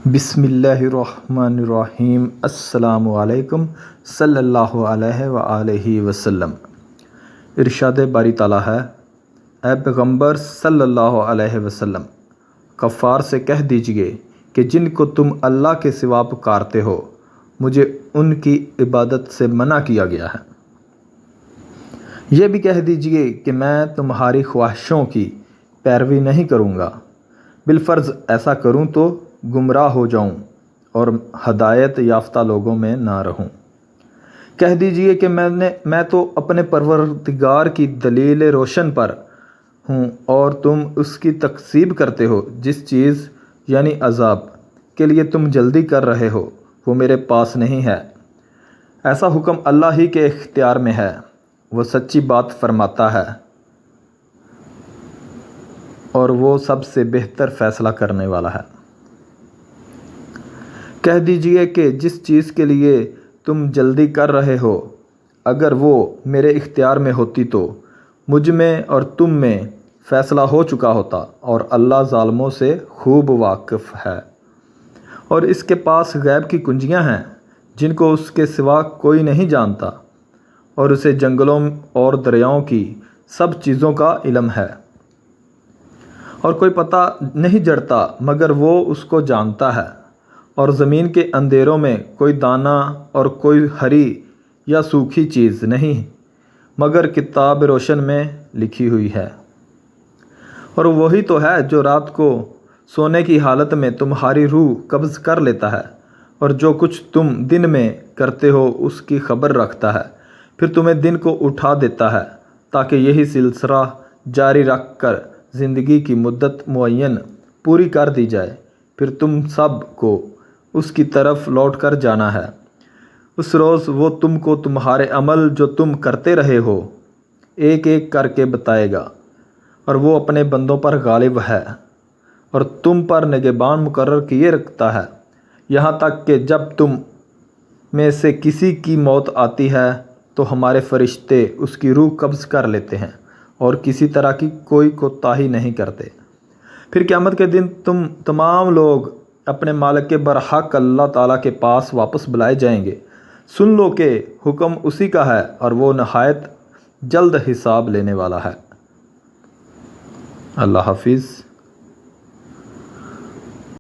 بسم اللہ الرحمن الرحیم۔ السلام علیکم صلی اللہ علیہ وآلہ وسلم۔ ارشاد باری تعالیٰ ہے، اے پیغمبر صلی اللہ علیہ وسلم، کفار سے کہہ دیجئے کہ جن کو تم اللہ کے سوا پکارتے ہو مجھے ان کی عبادت سے منع کیا گیا ہے۔ یہ بھی کہہ دیجئے کہ میں تمہاری خواہشوں کی پیروی نہیں کروں گا، بالفرض ایسا کروں تو گمراہ ہو جاؤں اور ہدایت یافتہ لوگوں میں نہ رہوں۔ کہہ دیجئے کہ میں تو اپنے پروردگار کی دلیل روشن پر ہوں اور تم اس کی تکذیب کرتے ہو۔ جس چیز یعنی عذاب کے لیے تم جلدی کر رہے ہو وہ میرے پاس نہیں ہے، ایسا حکم اللہ ہی کے اختیار میں ہے، وہ سچی بات فرماتا ہے اور وہ سب سے بہتر فیصلہ کرنے والا ہے۔ کہہ دیجئے کہ جس چیز کے لیے تم جلدی کر رہے ہو اگر وہ میرے اختیار میں ہوتی تو مجھ میں اور تم میں فیصلہ ہو چکا ہوتا، اور اللہ ظالموں سے خوب واقف ہے، اور اس کے پاس غیب کی کنجیاں ہیں جن کو اس کے سوا کوئی نہیں جانتا، اور اسے جنگلوں اور دریاؤں کی سب چیزوں کا علم ہے، اور کوئی پتہ نہیں جڑتا مگر وہ اس کو جانتا ہے، اور زمین کے اندھیروں میں کوئی دانہ اور کوئی ہری یا سوکھی چیز نہیں مگر کتاب روشن میں لکھی ہوئی ہے۔ اور وہی تو ہے جو رات کو سونے کی حالت میں تمہاری روح قبض کر لیتا ہے، اور جو کچھ تم دن میں کرتے ہو اس کی خبر رکھتا ہے، پھر تمہیں دن کو اٹھا دیتا ہے تاکہ یہی سلسلہ جاری رکھ کر زندگی کی مدت معین پوری کر دی جائے، پھر تم سب کو اس کی طرف لوٹ کر جانا ہے۔ اس روز وہ تم کو تمہارے عمل جو تم کرتے رہے ہو ایک ایک کر کے بتائے گا، اور وہ اپنے بندوں پر غالب ہے اور تم پر نگہبان مقرر کیے رکھتا ہے، یہاں تک کہ جب تم میں سے کسی کی موت آتی ہے تو ہمارے فرشتے اس کی روح قبض کر لیتے ہیں اور کسی طرح کی کوئی کوتاہی نہیں کرتے۔ پھر قیامت کے دن تم تمام لوگ اپنے مالک کے برحق اللہ تعالیٰ کے پاس واپس بلائے جائیں گے۔ سن لو کہ حکم اسی کا ہے اور وہ نہایت جلد حساب لینے والا ہے۔ اللہ حافظ۔